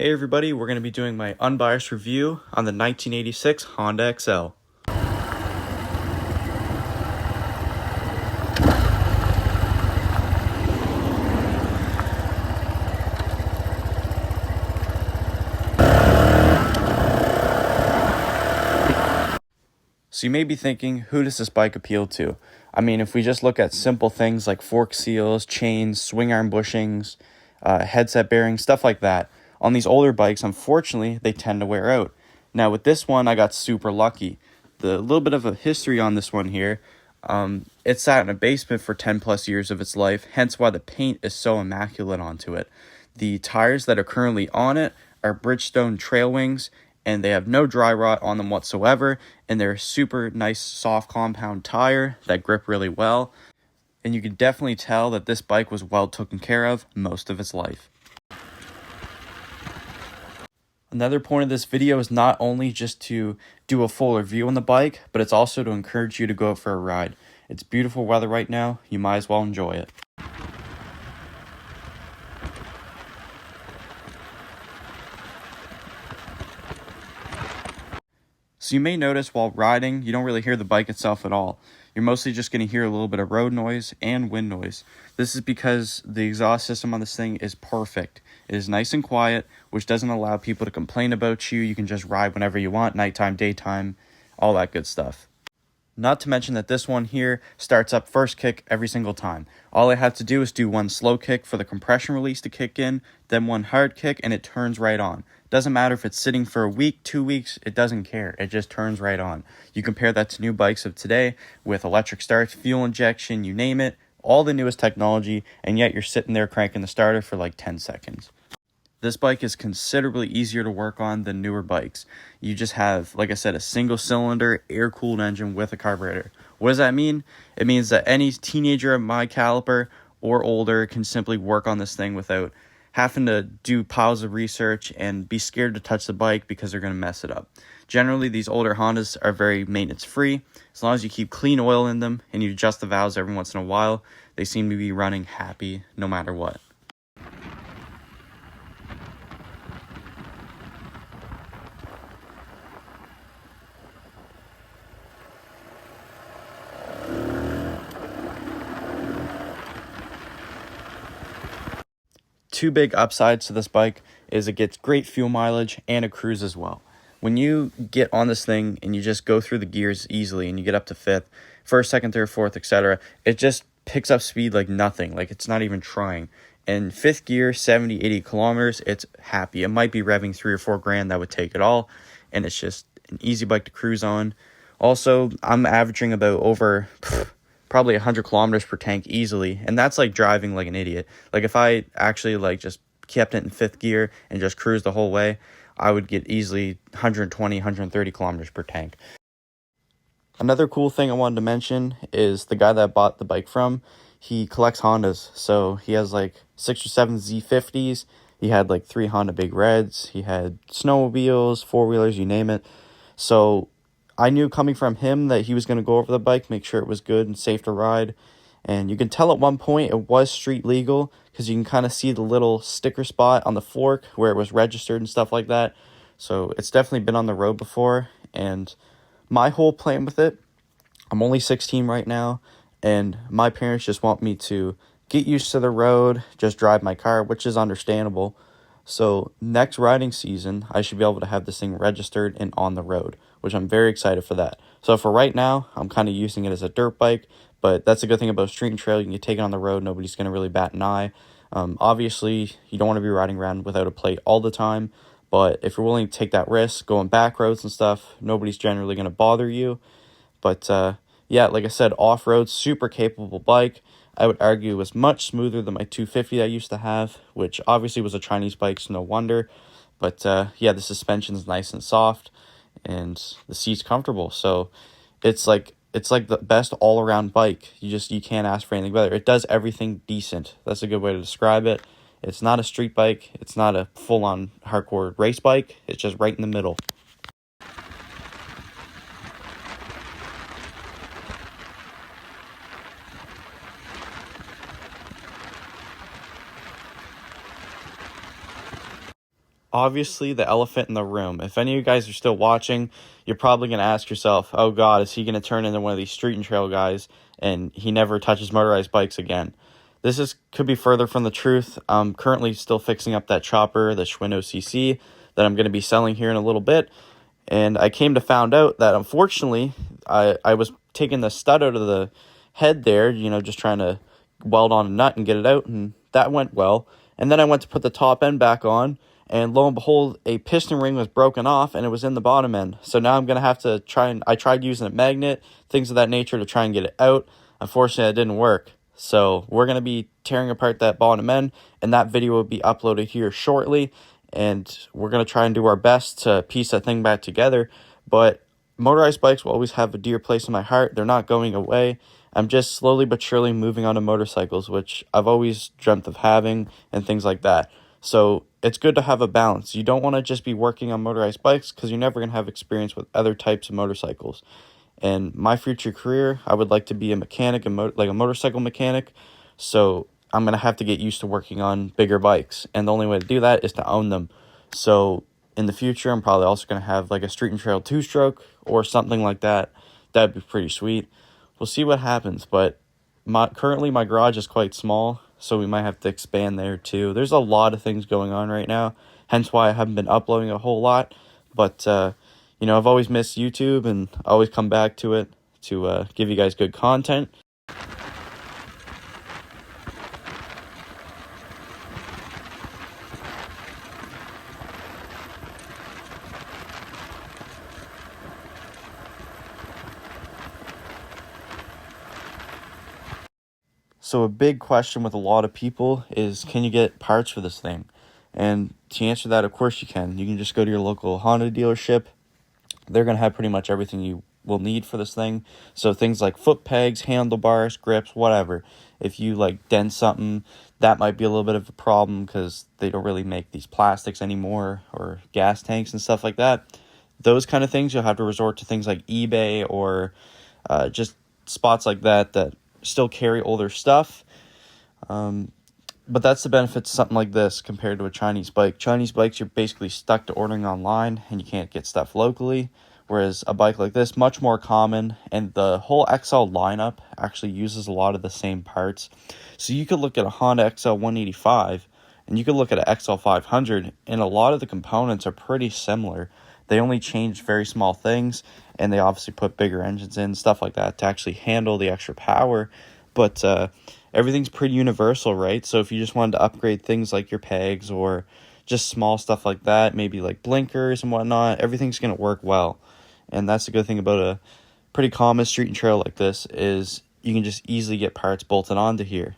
Hey everybody, we're going to be doing my unbiased review on the 1986 Honda XL. So you may be thinking, who does this bike appeal to? I mean, if we just look at simple things like fork seals, chains, swing arm bushings, headset bearings, stuff like that, on these older bikes, unfortunately, they tend to wear out. Now with this one, I got super lucky. The little bit of a history on this one here, it sat in a basement for 10 plus years of its life, hence why the paint is so immaculate onto it. The tires that are currently on it are Bridgestone Trail Wings, and they have no dry rot on them whatsoever, and they're a super nice soft compound tire that grip really well, and you can definitely tell that this bike was well taken care of most of its life. Another point of this video is not only just to do a full review on the bike, but it's also to encourage you to go out for a ride. It's beautiful weather right now, you might as well enjoy it. So you may notice while riding, you don't really hear the bike itself at all. You're mostly just going to hear a little bit of road noise and wind noise. This is because the exhaust system on this thing is perfect. It is nice and quiet, which doesn't allow people to complain about you. You can just ride whenever you want, nighttime, daytime, all that good stuff. Not to mention that this one here starts up first kick every single time. All I have to do is do one slow kick for the compression release to kick in, then one hard kick, and it turns right on. Doesn't matter if it's sitting for a week, 2 weeks, it doesn't care. It just turns right on. You compare that to new bikes of today with electric starts, fuel injection, you name it, all the newest technology, and yet you're sitting there cranking the starter for like 10 seconds. This bike is considerably easier to work on than newer bikes. You just have, like I said, a single cylinder, air-cooled engine with a carburetor. What does that mean? It means that any teenager of my caliber or older can simply work on this thing without having to do piles of research and be scared to touch the bike because they're going to mess it up. Generally, these older Hondas are very maintenance-free. As long as you keep clean oil in them and you adjust the valves every once in a while, they seem to be running happy no matter what. Two big upsides to this bike is it gets great fuel mileage and it cruises as well. When you get on this thing and you just go through the gears easily and you get up to fifth, first, second, third, fourth, etc., it just picks up speed like nothing, like it's not even trying. In fifth gear, 70, 80 kilometers, it's happy. It might be revving 3 or 4 grand, that would take it all, and it's just an easy bike to cruise on. Also, I'm averaging about over probably 100 kilometers per tank easily, and that's like driving like an idiot. Like if I actually like just kept it in fifth gear and just cruised the whole way, I would get easily 120, 130 kilometers per tank. Another cool thing I wanted to mention is the guy that I bought the bike from, he collects Hondas. So he has like 6 or 7 Z50s. He had like 3 Honda Big Reds. He had snowmobiles, 4-wheelers, you name it. So I knew coming from him that he was going to go over the bike, make sure it was good and safe to ride. And you can tell at one point it was street legal because you can kind of see the little sticker spot on the fork where it was registered and stuff like that. So it's definitely been on the road before. And my whole plan with it, I'm only 16 right now, and my parents just want me to get used to the road, just drive my car, which is understandable. So next riding season, I should be able to have this thing registered and on the road, which I'm very excited for that. So for right now, I'm kind of using it as a dirt bike, but that's a good thing about street and trail. You can take it on the road. Nobody's going to really bat an eye. Obviously, you don't want to be riding around without a plate all the time, but if you're willing to take that risk, going back roads and stuff, nobody's generally going to bother you. But yeah, like I said, off-road, super capable bike. I would argue it was much smoother than my 250 I used to have, which obviously was a Chinese bike, so no wonder. But yeah, the suspension's nice and soft, and the seat's comfortable. So it's like the best all-around bike. You can't ask for anything better. It does everything decent. That's a good way to describe it. It's not a street bike. It's not a full-on hardcore race bike. It's just right in the middle. obviously the elephant in the room. If any of you guys are still watching, you're probably going to ask yourself, oh God, is he going to turn into one of these street and trail guys and he never touches motorized bikes again? Could be further from the truth. I'm currently still fixing up that chopper, the Schwinn OCC, that I'm going to be selling here in a little bit. And I came to found out that unfortunately, I was taking the stud out of the head there, just trying to weld on a nut and get it out, and that went well. And then I went to put the top end back on, and lo and behold, a piston ring was broken off, and it was in the bottom end. So now I'm going to have to I tried using a magnet, things of that nature to try and get it out. Unfortunately, it didn't work. So we're going to be tearing apart that bottom end, and that video will be uploaded here shortly. And we're going to try and do our best to piece that thing back together. But motorized bikes will always have a dear place in my heart. They're not going away. I'm just slowly but surely moving on to motorcycles, which I've always dreamt of having and things like that. So it's good to have a balance. You don't want to just be working on motorized bikes because you're never going to have experience with other types of motorcycles. And my future career, I would like to be a mechanic, like a motorcycle mechanic. So I'm going to have to get used to working on bigger bikes. And the only way to do that is to own them. So in the future, I'm probably also going to have like a street and trail 2-stroke or something like that. That'd be pretty sweet. We'll see what happens. But currently my garage is quite small, so we might have to expand there too. There's a lot of things going on right now. Hence why I haven't been uploading a whole lot. But I've always missed YouTube and always come back to it to give you guys good content. So a big question with a lot of people is, can you get parts for this thing? And to answer that, of course you can. You can just go to your local Honda dealership. They're going to have pretty much everything you will need for this thing. So things like foot pegs, handlebars, grips, whatever. If you dent something, that might be a little bit of a problem because they don't really make these plastics anymore, or gas tanks and stuff like that. Those kind of things, you'll have to resort to things like eBay or just spots like that still carry older stuff. But that's the benefit to something like this compared to a Chinese bike. Chinese bikes, you're basically stuck to ordering online and you can't get stuff locally. Whereas a bike like this, much more common, and the whole XL lineup actually uses a lot of the same parts. So you could look at a Honda XL 185 and you could look at an XL 500, and a lot of the components are pretty similar. They only change very small things, and they obviously put bigger engines in, stuff like that, to actually handle the extra power. But everything's pretty universal, right? So if you just wanted to upgrade things like your pegs or just small stuff like that, maybe like blinkers and whatnot, everything's going to work well. And that's the good thing about a pretty common street and trail like this, is you can just easily get parts bolted onto here.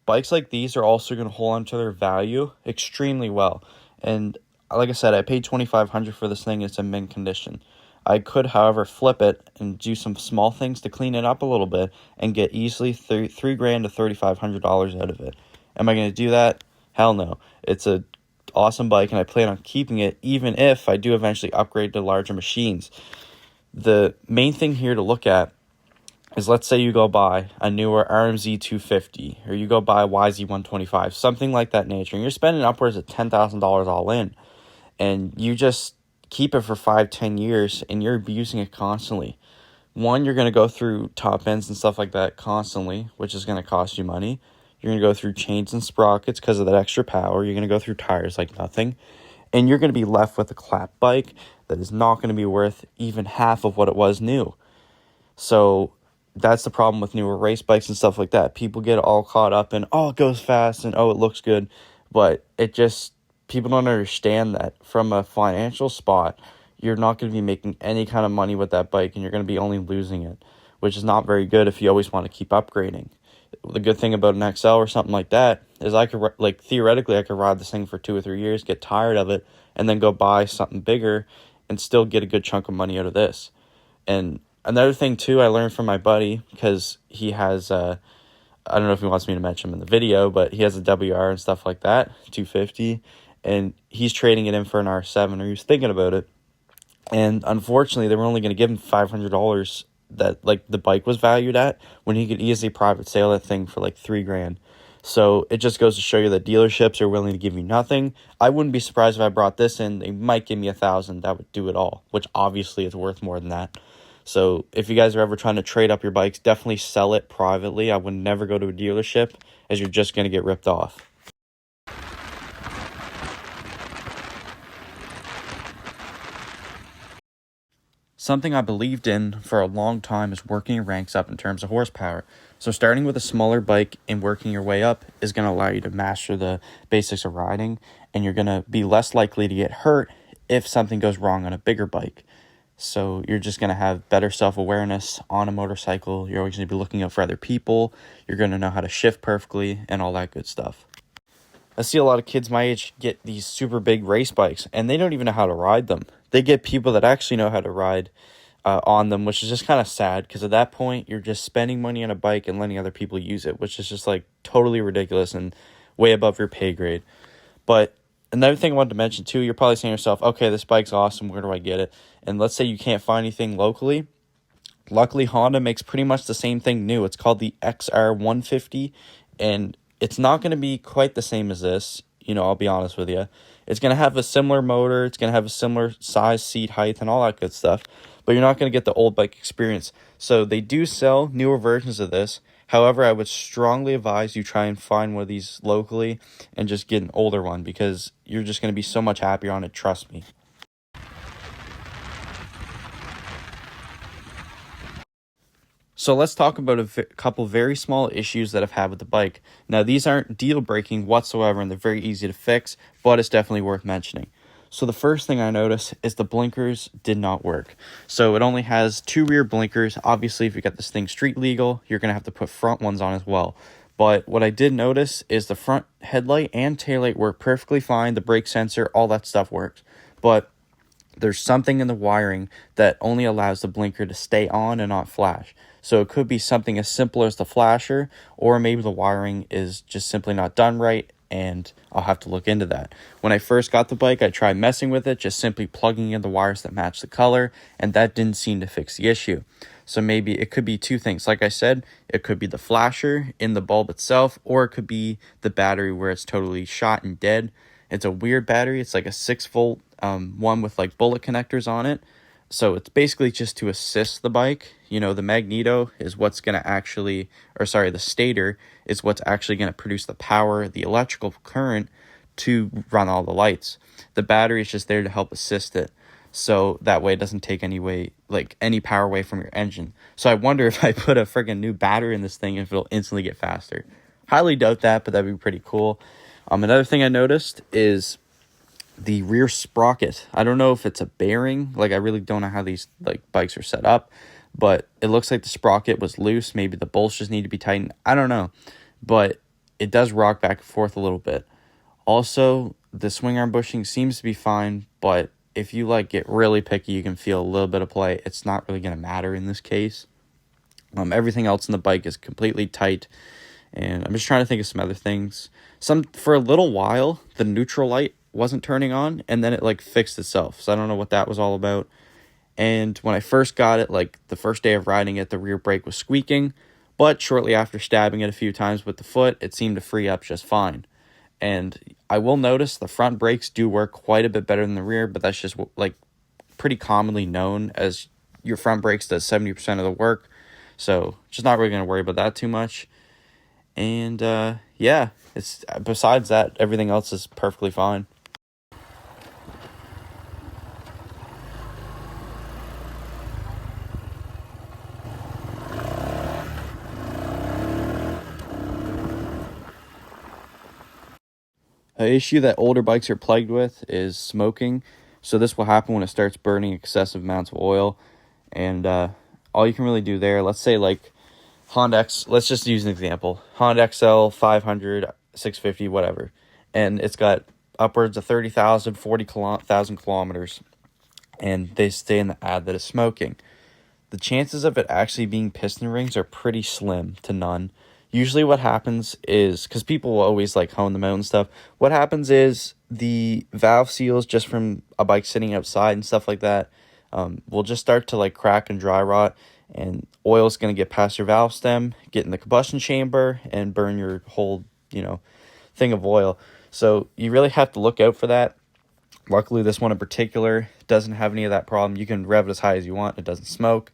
Bikes like these are also going to hold on to their value extremely well. And like I said, I paid $2,500 for this thing. It's in mint condition. I could, however, flip it and do some small things to clean it up a little bit and get easily $3,000 to $3,500 out of it. Am I going to do that? Hell no. It's a awesome bike, and I plan on keeping it even if I do eventually upgrade to larger machines. The main thing here to look at is, let's say you go buy a newer RMZ 250 or you go buy a YZ 125, something like that nature, and you're spending upwards of $10,000 all in, and you just keep it for 5-10 years and you're abusing it constantly. One, you're going to go through top ends and stuff like that constantly, which is going to cost you money. You're going to go through chains and sprockets because of that extra power. You're going to go through tires like nothing, and you're going to be left with a clap bike that is not going to be worth even half of what it was new. So that's the problem with newer race bikes and stuff like that. People get all caught up in, oh, it goes fast and oh, it looks good. But people don't understand that from a financial spot, you're not going to be making any kind of money with that bike, and you're going to be only losing it, which is not very good if you always want to keep upgrading. The good thing about an XL or something like that is theoretically, I could ride this thing for 2 or 3 years, get tired of it, and then go buy something bigger and still get a good chunk of money out of this. And another thing, too, I learned from my buddy, because he has, I don't know if he wants me to mention him in the video, but he has a WR and stuff like that, 250, and he's trading it in for an R7, or he was thinking about it. And unfortunately, they were only going to give him $500 that like the bike was valued at, when he could easily private sale that thing for like 3 grand. So it just goes to show you that dealerships are willing to give you nothing. I wouldn't be surprised if I brought this in. They might give me 1,000. That would do it all, which obviously is worth more than that. So if you guys are ever trying to trade up your bikes, definitely sell it privately. I would never go to a dealership, as you're just going to get ripped off. Something I believed in for a long time is working your ranks up in terms of horsepower. So starting with a smaller bike and working your way up is going to allow you to master the basics of riding, and you're going to be less likely to get hurt if something goes wrong on a bigger bike. So you're just going to have better self-awareness on a motorcycle. You're always going to be looking out for other people. You're going to know how to shift perfectly and all that good stuff. I see a lot of kids my age get these super big race bikes, and they don't even know how to ride them. They get people that actually know how to ride on them, which is just kind of sad, because at that point, you're just spending money on a bike and letting other people use it, which is just like totally ridiculous and way above your pay grade. But another thing I wanted to mention too, you're probably saying to yourself, okay, this bike's awesome, where do I get it? And let's say you can't find anything locally. Luckily, Honda makes pretty much the same thing new. It's called the XR150, and it's not going to be quite the same as this. I'll be honest with you. It's going to have a similar motor. It's going to have a similar size, seat height, and all that good stuff. But you're not going to get the old bike experience. So they do sell newer versions of this. However, I would strongly advise you try and find one of these locally and just get an older one, because you're just going to be so much happier on it. Trust me. So let's talk about a couple very small issues that I've had with the bike. Now, these aren't deal-breaking whatsoever, and they're very easy to fix, but it's definitely worth mentioning. So the first thing I noticed is the blinkers did not work. So it only has 2 rear blinkers. Obviously, if you got this thing street legal, you're going to have to put front ones on as well. But what I did notice is the front headlight and taillight work perfectly fine. The brake sensor, all that stuff works. But there's something in the wiring that only allows the blinker to stay on and not flash. So it could be something as simple as the flasher, or maybe the wiring is just simply not done right, and I'll have to look into that. When I first got the bike, I tried messing with it, just simply plugging in the wires that match the color, and that didn't seem to fix the issue. So maybe it could be 2 things. Like I said, it could be the flasher in the bulb itself, or it could be the battery where it's totally shot and dead. It's a weird battery. It's like a 6-volt one with like bullet connectors on it. So it's basically just to assist the bike. The magneto is what's going to actually, the stator is what's actually going to produce the power, the electrical current to run all the lights. The battery is just there to help assist it. So that way it doesn't take any power away from your engine. So I wonder if I put a friggin' new battery in this thing, if it'll instantly get faster. Highly doubt that, but that'd be pretty cool. Another thing I noticed is the rear sprocket. I don't know if it's a bearing. I really don't know how these bikes are set up, but it looks like the sprocket was loose. Maybe the bolts just need to be tightened. I don't know, but it does rock back and forth a little bit. Also, the swing arm bushing seems to be fine, but if you get really picky, you can feel a little bit of play. It's not really going to matter in this case. Everything else in the bike is completely tight, and I'm just trying to think of some other things. For a little while, the neutral light wasn't turning on, and then it fixed itself. So I don't know what that was all about. And when I first got it, the first day of riding it, the rear brake was squeaking, but shortly after stabbing it a few times with the foot, it seemed to free up just fine. And I will notice the front brakes do work quite a bit better than the rear, but that's just pretty commonly known, as your front brakes does 70% of the work. So just not really going to worry about that too much. And yeah, it's besides that, everything else is perfectly fine. An issue that older bikes are plagued with is smoking. So this will happen when it starts burning excessive amounts of oil. And all you can really do there, let's say Honda X, let's just use an example. Honda XL 500, 650, whatever. And it's got upwards of 30,000, 40,000 kilometers. And they say in the ad that it's smoking. The chances of it actually being piston rings are pretty slim to none. Usually what happens is, because people will always hone them out and stuff, what happens is the valve seals, just from a bike sitting outside and stuff like that, will just start to like crack and dry rot, and oil is going to get past your valve stem, get in the combustion chamber, and burn your whole, thing of oil. So you really have to look out for that. Luckily, this one in particular doesn't have any of that problem. You can rev it as high as you want. It doesn't smoke.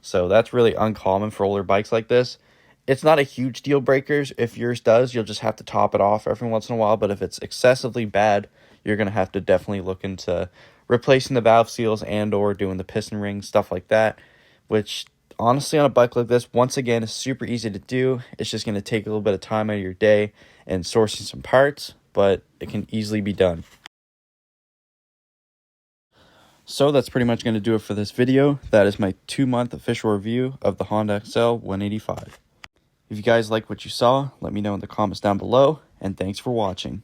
So that's really uncommon for older bikes like this. It's not a huge deal breaker. If yours does, you'll just have to top it off every once in a while. But if it's excessively bad, you're going to have to definitely look into replacing the valve seals and or doing the piston rings, stuff like that. Which, honestly, on a bike like this, once again, is super easy to do. It's just going to take a little bit of time out of your day and sourcing some parts, but it can easily be done. So that's pretty much going to do it for this video. That is my 2-month official review of the Honda XL 185. If you guys like what you saw, let me know in the comments down below, and thanks for watching.